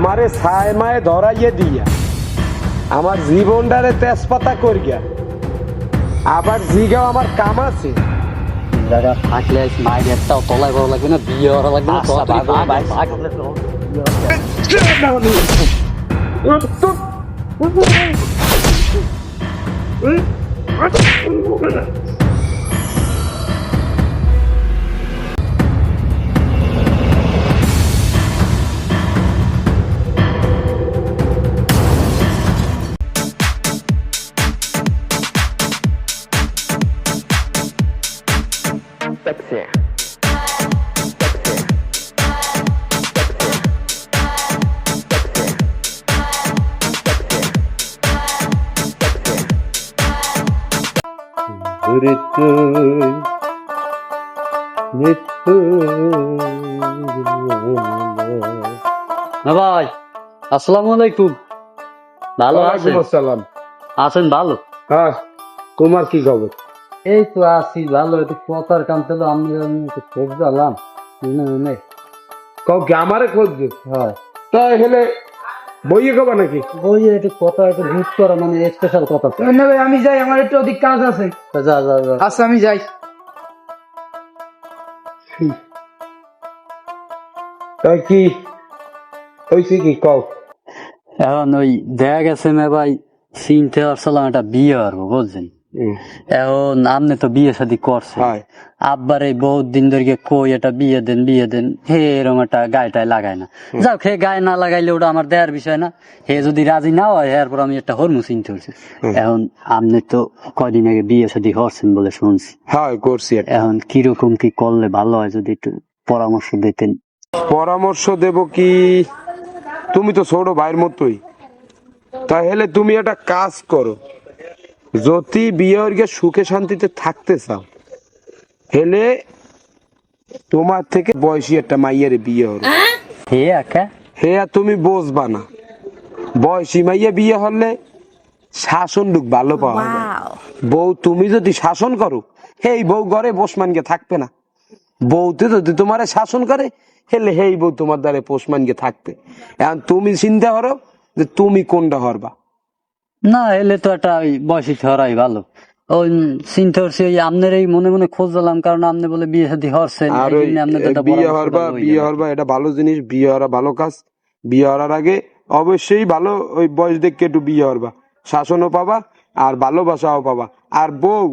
আমারে ছায় মায়ে ধরাইয়ে দিয়া আমার জীবনটারে তেজপাতা করিয়া আবার জিগাও আমার কাম আছে। জায়গা থাকলে মায়ের তাও তলায় বড় লাগবে না, বিয়ে করা লাগবে না। ভাই আসসালামু আলাইকুম। ভালো আছেন? আসসালাম। আছেন ভালো? হ্যাঁ, তোমার কি খবর? এই তো আছি ভালো। একটু কথার কাম ছিল, আমি একটু খোঁজ দিলাম। কাউকে আমারে খুঁজবে? হয় তাই হলে বইয়ে কবা নাকি? ওই একটু কথা একটু বুঝ করা, মানে স্পেশাল কথা। না ভাই আমি যাই, আমার একটু অধিক কাজ আছে। যা যা যা। আচ্ছা আমি যাই। তাই কি হয়েছে কি কও? এখন ওই দেখা গেছে না ভাই, চিনতে পারছিলাম একটা বিয়ে করবো, বুঝছেন? এখন আপনি তো বিয়ে শাদী করছেন, আব্বার এই বহুত দিন ধরে কই এটা বিয়ে দেন হে এরকম একটা গায়েটায় লাগায় না। যাও হে গায়ে না লাগাইলে ওটা আমার দেয়ার বিষয় না। হে যদি রাজি না হয় এরপর আমি একটা হরমু চিনতে হচ্ছে। এখন আপনি তো কয়দিন আগে বিয়ে শাদী করছেন বলে শুনছি। হ্যাঁ করছি। এখন কিরকম কি করলে ভালো হয় যদি একটু পরামর্শ দিতেন। পরামর্শ দেব কি, তুমি তো ছোট ভাইয়ের মতোই, তাহলে তুমি একটা কাজ করো, যদি বিয়ে হয়ে সুখে শান্তিতে থাকতে চাও হেলে তোমার থেকে বয়সী একটা মাইয়ের বিয়ে হবে। হে একা হে তুমি বুঝবা না, বয়সী মাইয়া বিয়ে হলে শাসন লুক ভালো পাওয়া যায়। বউ তুমি যদি শাসন করো, হেই বউ ঘরে বসমানকে থাকবে না। বউতে যদি তোমারে শাসন করে হেলে হেই বউ তোমার দ্বারে পোষমানকে থাকবে। এখন তুমি চিন্তা করো যে তুমি কোনটা হরবা। না এলে তো একটা বয়সী ছড়াই ভালো। ওই চিন্তা করছি ওই আপনার এই মনে মনে খোঁজ দিলাম, কারণ আপনি বলে বিয়ে শাদী হরছেন। আর ওই বিয়ে হরবা এটা ভালো জিনিস, বিয়ে হরা ভালো কাজ। বিয়ে হওয়ার আগে অবশ্যই ভালো ওই বয়স দেখে একটু বিয়ে হরবা, শাসনও পাবা আর ভালোবাসাও পাবা। আর বউ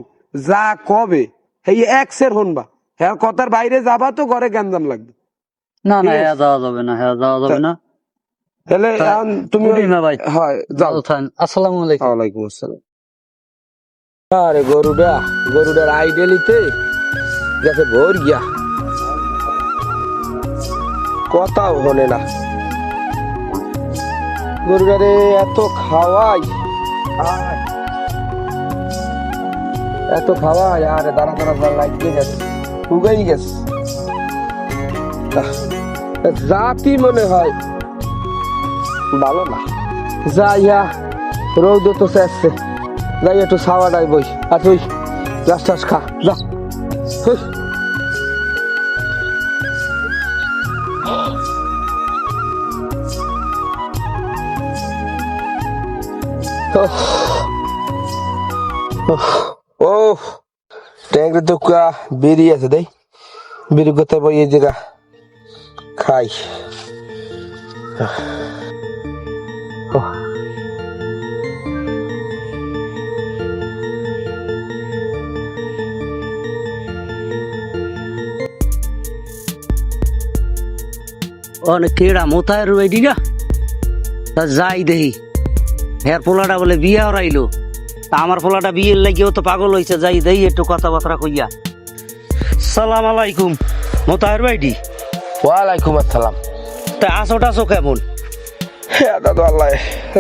যা কবে এই এক্সের হনবা, হ্যাঁ কথার বাইরে যাবা তো ঘরে গ্যাঞ্জাম লাগবে। না না হ্যাঁ যাওয়া যাবে না, হ্যাঁ যাওয়া যাবে না। তাহলে তুমি ভাই হয় যাও। আসসালামু আলাইকুম। ওয়ালাইকুম আসসালাম। আরে গরুটার আইডিয়ালিতে গেছে ভোর গিয়া, কথাও হনে না। গরুটারে এত খাওয়াই আরে দাঁড়া লাগিয়ে গেছে, উগাই গেছে। জাতি মনে হয় ভালো না। যাইয়া রৌদ তো শেষছে, যাই একটু ছাওয়াটাই বই। আর তুই গাছ টাছ খা, যা। ও ট্যাংরে তো বেরিয়ে আছে, দেই বেরি কোথায় বই এই জায়গা খাই। অনেক কেড়া মোথায় রয়েডি না যাই দেখি হের পোলাটা বলে বিয়ে হরাইলো। আমার পোলাটা বিয়ের লাগিও তো পাগল হয়েছে, যাই দেই একটু কথাবার্তা কইয়া। সালাম আলাইকুম মোতাহের ভাইডি। ওয়ালাইকুম আসসালাম। তা আসো টাসো কেমন? হ্যাঁ দাদু আল্লাহ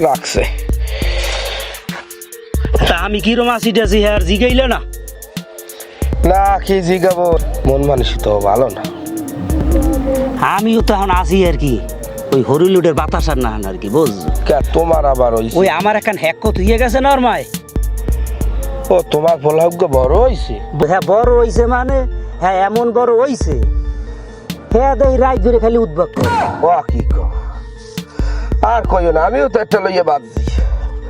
রাখছে। তা আমি কিরম আসি টাছি হ্যাঁ জিগাইলে না? না কি জিগাবো, মন মানুষ তো ভালো না। আমিও তো এখন আসি আর কি, ওই হরিলুডের বাতাসার না আর কি, বুঝ তোমার আবার ওই আমার এখন হ্যাক হইয়ে গেছে না ওর মায়। ও তোমার ফলাভাগ্য বড় হইছে। হ্যাঁ বড় হইছে মানে, হ্যাঁ এমন বড় হইছে হ্যাঁ দেই রাত ধরে খালি উদ্ভব করে। ও কি কও, আর কইও না, আমিও তো একটা লইয়া বাঁধছি,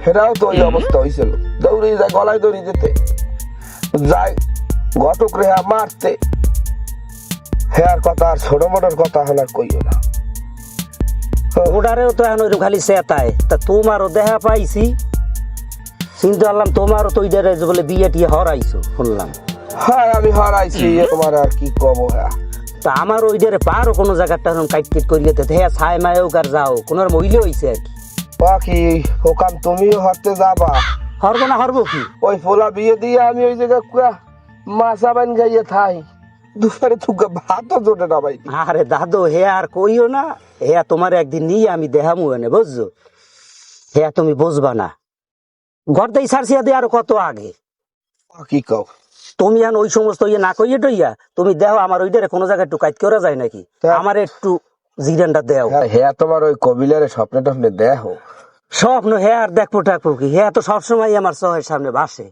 সেটাও তো ওই অবস্থা হয়েছিল। দৌড়ে যায়, গলায় দড়ি দিতে যাই, ঘটক রেহা মারতে। হেয়ার কথা আর ছোট মোটর কথা হল আর কইও না। ওটারেও তো এখন ওইরকম খালি চেতায়, তা তোমারও দেখা পাইছি, চিন্তা করলাম তোমারও তো ওইটারে বলে বিয়ে টিয়ে হরাইছো শুনলাম। হ্যাঁ আমি হারাইছি, তোমার আর কি কব। হ্যাঁ তা আমার ওইটারে পারো কোনো জায়গাটা কাইট কেট করিয়ে দিতে, হ্যাঁ ছায় মায় হোক আর যাও, কোনো মহিলা হয়েছে আর কি। বাকি ওখান তুমিও হরতে যাবা? হরবো না, হরবো কি? ওই ফোলা বিয়ে দিয়ে আমি ওই জায়গায় মাছা বান গাইয়ে থাই, দুপুরে তুকে ভাতও জোটে না ভাই। আরে দাদু হে আর কইও না, হে তোমার একদিন নিয়ে আমি দেখামু এনে, বুঝছো? হে তুমি বুঝবা না, ঘর দেই সারসিয়া দিয়ে আরো কত আগে। কি কও? তুমি এখন ওই সমস্ত ইয়ে না কইয়ে টইয়া তুমি দেখো আমার ওইটারে কোনো জায়গায় একটু কাইট করা যায় নাকি, আমার একটু জিরানটা দেও। হ্যাঁ তোমার ওই কবিলার স্বপ্নে টপ্নে দেখো। স্বপ্ন হে আর দেখবো টাকবো কি, হে তো সবসময় আমার চোখের সামনে বাসে।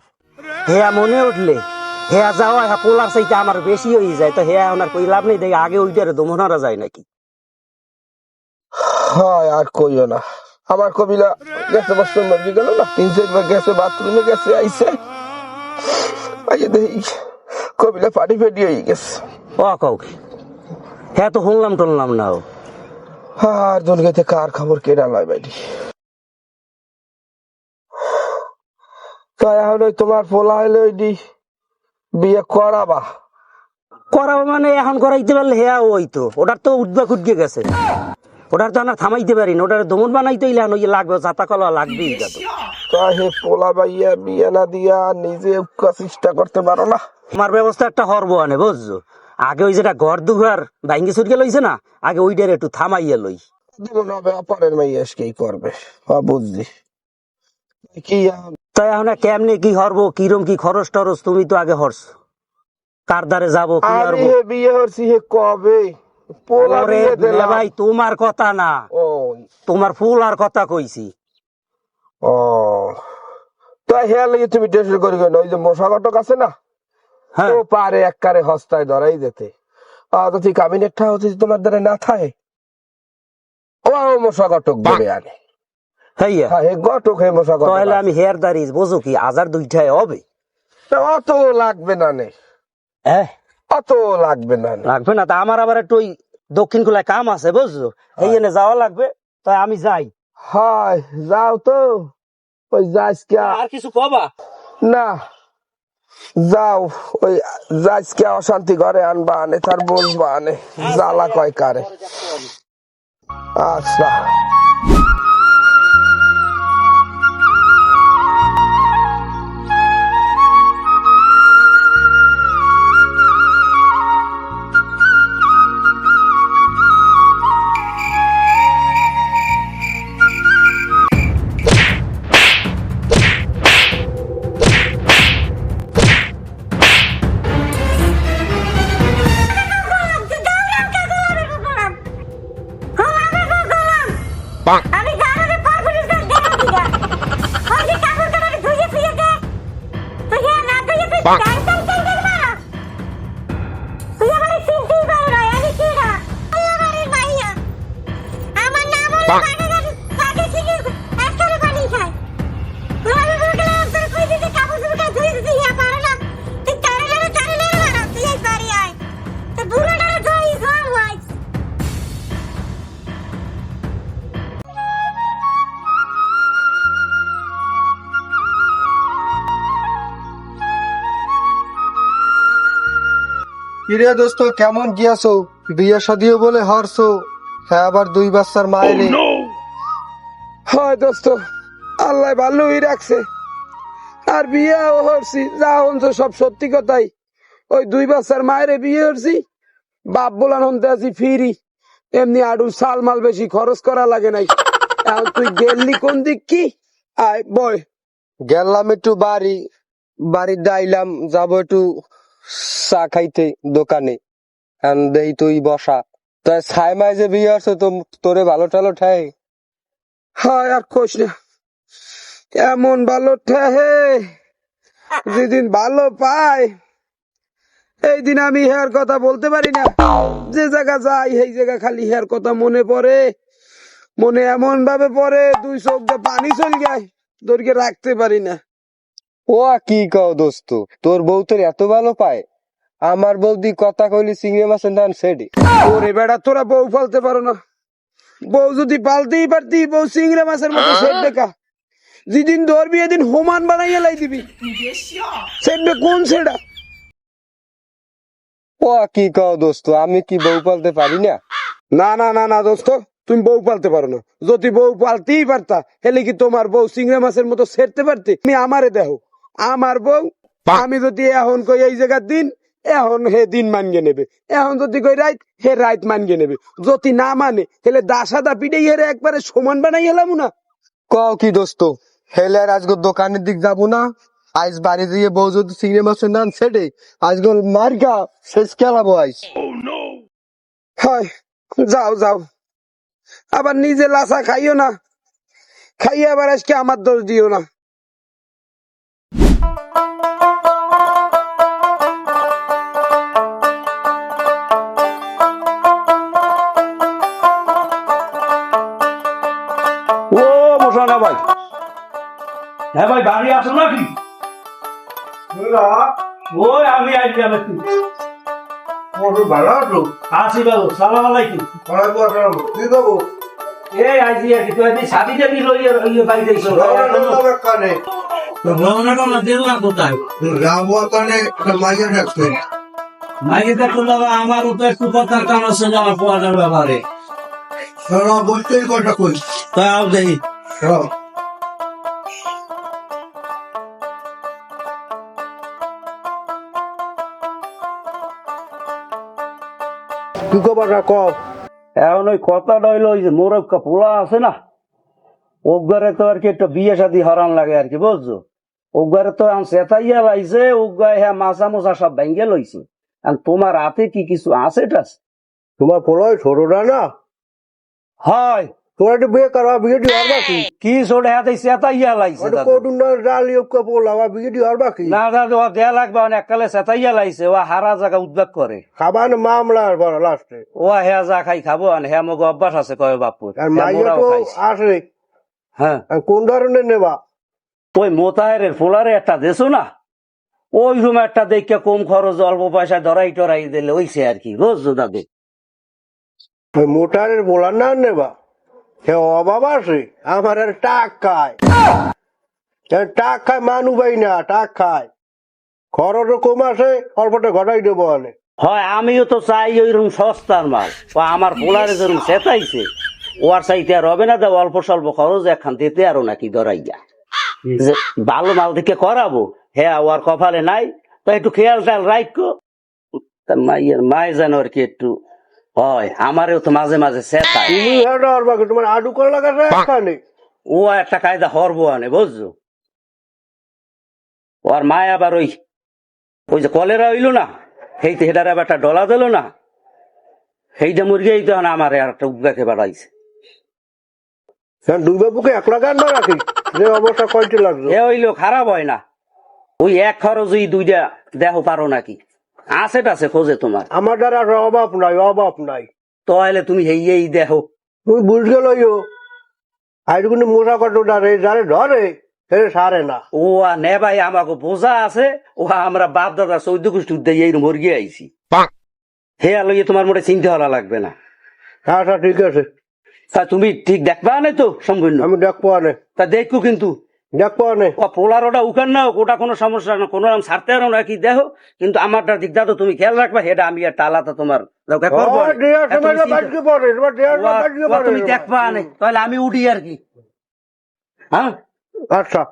হে মনে উঠলে হে যাওয়া হ্যাঁ পোলার চাইতে আমার বেশি হয়ে যায়, তো হে ওনার কই লাভ নেই, দেখে আগে ওইটারে দমনারা যায় নাকি। হয় আর কইও না, আমার কবিলা গেছে বস্তু মর্জি গেল না, 3-4 গেছে, বাথরুমে গেছে, আইসে আইয়ে দেখি কবিলা পাটি ফেটি হয়ে গেছে। ও কাউকে হ্যাঁ তো শুনলাম টনলাম না। আর জন গেছে কার খবর কেডা লয় বাইটি। তো এখন ওই তোমার পোলা হইলে ওই বিয়ে করাবা? করাবো মানে এখন করাইতে পারলে হেয়া ওই তো ওটার তো উঠবা খুটকে গেছে, ওটার তো আমরা থামাইতে পারি না, ওটার দমন বানাইতে হইলে ওই লাগবে, চাতা কলা লাগবেই। তো হে পোলা বাইয়া বিয়ে না দিয়া নিজে চেষ্টা করতে পারো না? আমার ব্যবস্থা একটা হরবো আনে, বুঝছো? আগে ওই যেটা ঘর দুঘর ভাঙ্গি ছুটকে লইছে না, আগে ওইটার একটু থামাইয়া লই। ব্যাপারের মাইয়া কি করবে, বুঝলি কি? তাই এখন কেমনে কি হরবো, কিরম কি খরচ টরচ তুমি তো আগে হরছ, কার দ্বারে যাবো কি হরবো? বিয়ে হরছি হে কবে? পোলা বিয়ে দিলাম ভাই তোমার কথা না, ও তোমার ফুল আর কথা কইছি। ও তাই হেয়ার লাগে তুমি টেস্ট করি কেন? ওই যে মশা কটক আছে না, হ্যাঁ ও পারে এককারে হস্তায় ধরাই যেতে। তো ঠিক কাবিনেটটা হচ্ছে তোমার দ্বারা না থাকে, ও মশা কটক বলে আনে। হইয়া হ্যাঁ হে গটক, হে মশা কটক। তাহলে আমি হেয়ার দাঁড়িয়ে বুঝো কি 1000-2টায় হবে? অত লাগবে না নে, হ্যাঁ অত লাগবে না নে। লাগবে না, তা আমার আবার একটু ওই দক্ষিণ খোলায় কাম আছে, বুঝছো? এই এনে যাওয়া লাগবে, তাই আমি যাই। হয় যাও তো, ওই যাস আর কিছু কবা? না যাও, ওই যাজকে অশান্তি ঘরে আনবা আনে, তার বসবা আনে, জ্বালা কয় কারে। আচ্ছা আমি জানালে পারবলিস না দেখা দিগা ওই যে কাপড় কাপড় ধুইয়ে ফিয়ে দে তুই না ধুইয়ে ফিয়ে টাইম টাইম টাইম মারা তুই আমার সিনটি বাইরে না আমি কি না আমার মাইয়া আমার নাম হলো কাকে কি একবারে পানি খায় আমি বলতে তোর কই দিতে কাপড় ধুইয়ে ধুইয়ে দিই পারে না তুই তারে মারা তুই এই বাড়ি আয় তো বুড়াটা ধুই ধোয়া হয়। কিরে দোস্ত, কেমন গিয়াছো? বিয়ে শাদিও বলে হারছো, হ্যাঁ আবার 2 বাচ্চার মায়েরে। হয় দোস্ত, আল্লাহ ভালোই রাখছে, আর বিয়ে হরছি যা হনছো সব সত্যি কথাই। ওই 2 বাচ্চার মায়েরে বিয়ে হরছি, বাপ বলান হনতে আছি ফিরি, এমনি আডু সাল মাল বেশি খরচ করা লাগে নাই। এখন তুই গেললি কোন দিক কি? আয় বয়। গেলাম একটু বাড়ি দাইলাম, যাবো একটু চা খাইতে দোকানে, দেই তুই বসা। তাই ছাই মাই যে বিয়ে আসছো তো তোরে ভালো টালো ঠাই? হয় আর কোশ না, এমন ভালো ঠেহে যেদিন ভালো পায় এই দিন আমি হেয়ার কথা বলতে পারি না। যে জায়গা যাই সেই জায়গা খালি হেয়ার কথা মনে পড়ে, মনে এমন ভাবে পরে দুই চোখ দিয়ে পানি চল যায়, দৌড়কে রাখতে পারি না। ও কি কও দোস্ত, তোর বউ তোর এত ভালো পায়? আমার বৌদি কথা কইলি চিংড়ি মাছের দান সেডি। ওরে বেড়া, তোরা বউ পালতে পারো না? বউ যদি পালতেই পারতি, বউ চিংড়ি মাছের মতো সেট দেখা, যেদিন ধরবি এদিন হোমান বানাইয়া লাই দিবি। সেটবে কোন সেটা? ও কি কও দোস্ত, আমি কি বউ পালতে পারি না? না না না না দোস্ত, তুমি বউ পালতে পারো না। যদি বউ পালতেই পারতা, হেলে কি তোমার বউ চিংড়ি মাছের মতো সেরতে পারতে? তুমি আমারে দেখো, আমার বউ, আমি যদি এখন কই এই জায়গার দিন, এখন হে দিন মানগে নেবে। এখন যদি কই রাইত, হে রাইত মানগে নেবে। যদি না মানে, হেলে দাসাদা পিটাই হেরে একবারে সমান বানাই হেলাম না। কও কি দোস্ত, হেলে আর আজকে দোকানের দিক যাবো না? আজ বাড়ি দিয়ে বউ যদি চিংড়ি মাছের দান সেডে, আজকে মার্কা শেষ খেলাবো আইস। হয়, যাও যাও, আবার নিজে লাসা খাইও না, খাইয়ে আবার আজকে আমার দোষ দিও না। ও মশানা ভাই, হ্যাঁ ভাই, বাড়ি আসো নাকি? ওই আমি আইলাম একটু। ভালো আছো? আসি বাবু, সালাম আলাইকুম। কি করবো? এই আইছি আর কি, তুই আইছি শাদি যাবি লইয়ে বাড়ি যাইছো? রওনাটা না দিলাম কোথায়? মাইকে দেখো বাবা, আমারও তো একটু কথার কাম আছে আমার পোয়াটার ব্যাপারে। বলতেই কথা কই। তাও দেখি। কি খবরটা কও? এখন ওই কথাটা হইলো, ওই যে মোরক্কা পোলা আছে না, ওগরে তো আর কি একটা বিয়ে শাদী হরান লাগে আর কি, বুঝছো? ওগরে তো সেতাইয়া লাইছে, ওগায় হ্যাঁ মাছা মোছা সব ভেঙ্গে লইছে। আর তোমার হাতে কি কিছু আছে টাস? তোমার পোলায় ছোটটা না, হয় তোরা একটু বিয়ে করবা, বিয়েটি হওয়ার বাকি। কি ছোট হাতে সেতাইয়া লাইছে দাদু। কটুন ডালি পোলা, বিয়েটি হওয়ার বাকি। না দাদু, ও দেয়া লাগবে, এককালে সেতাইয়া লাইছে, ও হারা জায়গা উদ্বেগ করে। খাবার মামলা বড় লাস্টে। ও হ্যাঁ যা খাই খাবো, হ্যাঁ মগ অভ্যাস আছে কয় বাপুর। আর মাইয়া তো আসে, হ্যাঁ কোন ধরনের নেবা? ওই মোতায়ের পোলারে একটা দেছো না, ওই রুম একটা দেখে কম খরচ অল্প পয়সা ধরাই টরাই দিলে ওইছে আর কি, বুঝছো দাদু? ওই মোটারের বলার না নেবা, সে অভাব আছে। আমার আর টাক খায়, টাক খায়, মানু পাই না, টাক খায়, খরচও কম আছে, অল্পটা ঘটাই দেবো অনে। হয় আমিও তো চাই ওইরকম সস্তার মাল। ও আমার পোলারে যেরকম সেতাইছে, ও আর চাইতে আর হবে না, দেব অল্প স্বল্প খরচ একখান দিতে আরো নাকি ধরাইয়া যে ভালো মাল থেকে করাবো। হ্যাঁ ও আর কপালে নাই, তো একটু খেয়াল টেয়াল রাখো। তার মাইয়ের মায় যেন আর কি একটু হয়, আমারও তো মাঝে মাঝে সেতায়। তুমি হেঁটে আর বাকি তোমার আডু কর লাগাছে একখানে। ও একটা কায়দা হরবো আনে, বুঝছো? ও আর মায় আবার ওই ওই যে কলেরা হইলো না, সেইতে হেটার আবার একটা ডলা দিল না, সেইটা মুরগি এই তখন আমার আর একটা উদ্বেগে বাড়াইছে। দুই বাবুকে এক লাগান না রাখি, যে অবস্থা কয়টি লাগছে। এ হইলো খারাপ হয় না, ওই এক খরচই দুইটা দেহ পারো নাকি? আছে টাছে খোঁজে তোমার? আমার দ্বারা আর অভাব নাই, অভাব নাই। তাহলে তুমি এই দেহ তুমি বুঝ গেলইও, আইটুকুনি মোটা কত ডারে যারে ধরে সে সারে না। ও আর নে ভাই, আমাকে বোঝা আছে, ও আমরা বাপ দাদা 14 গোষ্ঠী উদ্যায় এই মুরগি আইছি। হে লইয়ে তোমার মোটে চিন্তা করা লাগবে না। আচ্ছা ঠিক আছে, তা তুমি ঠিক দেখবা না তো সম্পূর্ণ? আমি দেখবো আনে, তা দেখো কিন্তু দেখবো আনে। ও পোলার ওটা উকান না, ওটা কোনো সমস্যা না, কোনো রকম ছাড়তে পারো না কি দেখো, কিন্তু আমারটা দিক দাও তো তুমি খেয়াল রাখবা। হেটা আমি একটা আলাদা তোমার তুমি দেখবা না, তাহলে আমি উঠি আর কি। হ্যাঁ আচ্ছা।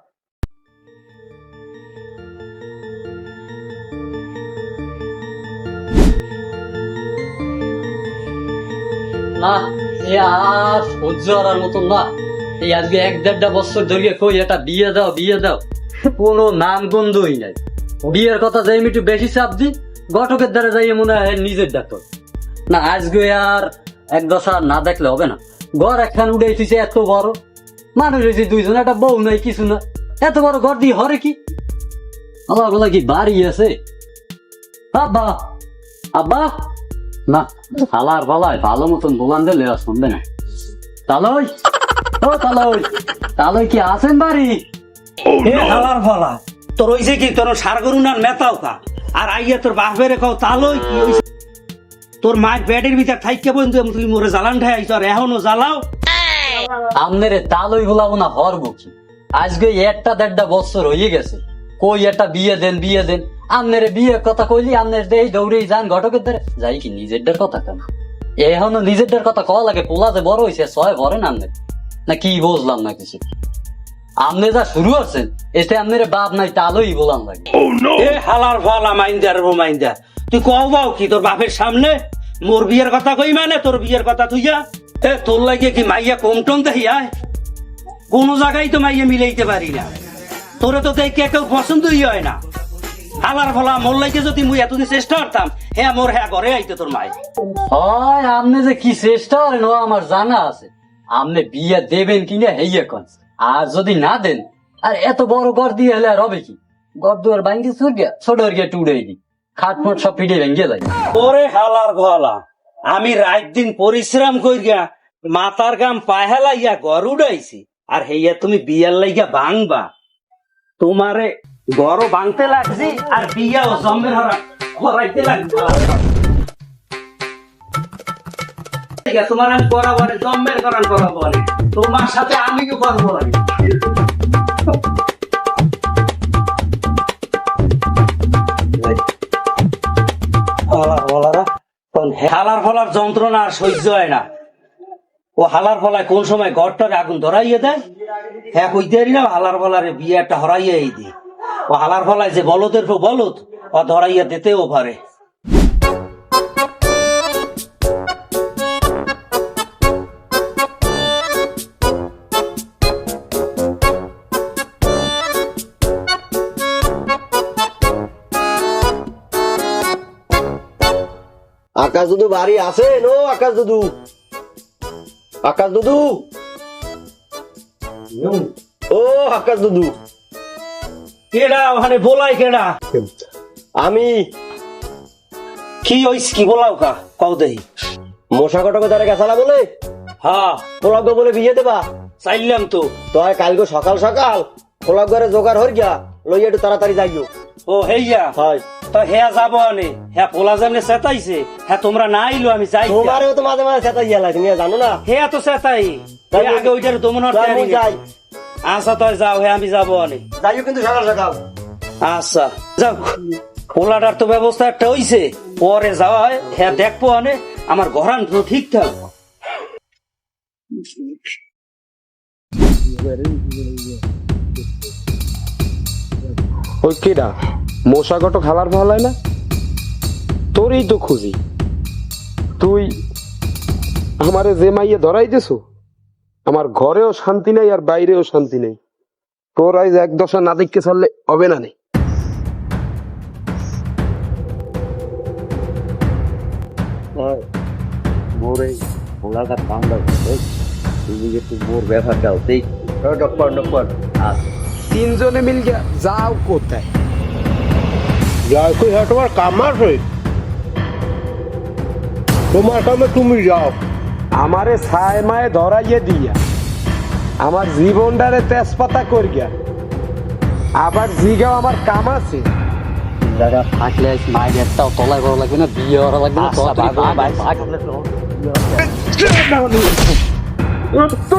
না এ আর সহ্য করার মতন না। এই আজকে 1-1.5 বছর ধরে কই এটা বিয়ে দাও বিয়ে দাও, কোনো নাম গন্ধই নাই। বিয়ের কথা যাই আমি একটু বেশি চাপ দিই, ঘটকের দ্বারা যাই মনে হয় নিজের ডাক্তার না। আজকে আর এক দশা না দেখলে হবে না। ঘর একখান উঠে এসেছে এত বড়, মানুষ হয়েছে দুইজন, একটা বউ নাই কিছু না, এত বড় ঘর দিয়ে হরে কি? আমার বলা কি বাড়ি আছে? আব্বা আব্বা না, হালার পালায় ভালো মতন দোকান দিলে শুনবে না। তালই ও তালই তালই কি আছেন বাড়ি? এ হালার ফলা তোর হইছে কি তোর সার গরু না মেতাও কা আর আইয়া তোর বাপের কও তালই কি হইছে তোর মায়ের পেটের ভিতর থাইকে বন্ধু তুই মোরে জ্বালান ঠাই আইছ আর এখনো জ্বালাও আমনের তালই বলাবো না হরবো কি? আজকে 1-1.5 বছর হয়ে গেছে, কই একটা বিয়ে দেন আমনের বিয়ে কথা কইলি আমনের দেই দৌড়েই যান ঘটকের দ্বারে যাই কি নিজেরটার কথা কেন? এখনো নিজেরটার কথা কওয়া লাগে, পোলা যে বড় হয়েছে 6 ভরেন আমনের না কি বুঝলাম না কিছু। আমনে যা শুরু করছেন এতে আমনের বাপ নাই তালই বলাম লাগে। এ হালার ফলা মাইন্দার মাইন্দা তুই কও বাও কি তোর বাপের সামনে মোর বিয়ের কথা কই মানে তোর বিয়ের কথা তুইয়া এ তোর লাগে কি মাইয়া কমটন দেই আয় কোন জায়গায় তো মাইয়া মিলাইতে পারি না তোরে তো দেখে কেউ পছন্দই হয় না হালার ফলা মোর লাগে যদি মুই এতদিন চেষ্টা করতাম হ্যাঁ মোর হ্যাঁ ঘরে আইতে তোর মাই হয় আমনে যে কি চেষ্টা করেন ও আমার জানা আছে। আমনে বিয়ে দেবেন কিনা হেইয়া কন, আর যদি না দেন আর এত বড় ঘর দিয়ে হলে আর হবে কি? ঘর দুয়ার ভাঙ্গি ছোট গিয়ে টুড়াই দি খাটমট সব পিঠে ভেঙে যায়। ওরে হালার ফলা আমি রাত দিন পরিশ্রম কইরা মাথার গাম পাহেলাইয়া ঘর উড়াইছি আর হেইয়া তুমি বিয়ার লাইগা ভাঙবা তোমারে ঘরও ভাঙতে লাগছি আর বিয়াও জমের হরাইতে লাগছে তোমার আমি করাবো জমের করান করাবো তোমার সাথে আমিও করবো হালার ফলার যন্ত্রণা আর সহ্য হয় না। ও হালার ফলায় কোন সময় ঘরটারে আগুন ধরাইয়ে দেয় হ্যাঁ কইতে পারি না হালার ফলারে বিয়ে একটা হরাইয়া দি ও হালার ফলায় যে বলদের বলদ ও ধরাইয়া দিতেও পারে। আকাশ দুদু বাড়ি আছেন? ও আকাশ দুদু, আকাশ দুদু, ও আকাশ দুদু। কেডা ওখানে বলাই কেডা? আমি। কি হইস কি বলাও কা কও দেই মশা কটকে তারা গেছালা বলে হ্যাঁ পোলাগ বলে বিয়ে দেবা চাইলাম তো তয় কালকে সকাল সকাল পোলাগ ঘরে জোগাড় হর গিয়া লইয়া একটু তাড়াতাড়ি যাইও। ও হেইয়া হয় তো হ্যাঁ যাবো আনে হ্যাঁ পোলা জানে চেতাইছে হ্যাঁ তোমরা না আইলো আমি যাই তোমারও তো মাঝে মাঝে চেতা গিয়া লাগে তুমি জানো না। হ্যাঁ তো চেতাই আগে ওইটার দমনের তৈরি যাই আচ্ছা তাই যাও হ্যাঁ আমি যাবো অনে যাইও কিন্তু সকাল সকাল। আচ্ছা যাও পোলাটার তো ব্যবস্থা একটা হইছে পরে যাওয়া হয় হ্যাঁ দেখবো অনে আমার ঘরান তো ঠিক থাক। ওই কেডা মশা গটো খালার ভালায় না তোরই তো খুঁজি তুই আমারে যে মাইয়ে ধরাই দিছো আমার ঘরেও শান্তি নেই আর বাইরেও শান্তি নেই তোর আজ এক দশা না দেখতে চললে হবে না নেই মোরে পোলাটা ঠান্ডা তুমি একটু মোর ব্যাপারটাও দেখ ডক্টর ডক্টর তিনজনে মিল গিয়া যাও কোথায় যাই কই হ্যাঁ তোমার কাম আছে তোমার কামে তুমি যাও আমারে ছায় মায়ে ধরাইয়ে দিয়া আমার জীবনটারে তেজপাতা করিয়া আবার জিগাও আমার কাম আছে যারা থাকলে মায়ের একটাও তলায় বড় লাগবে না, বিয়ে করা লাগবে না, তো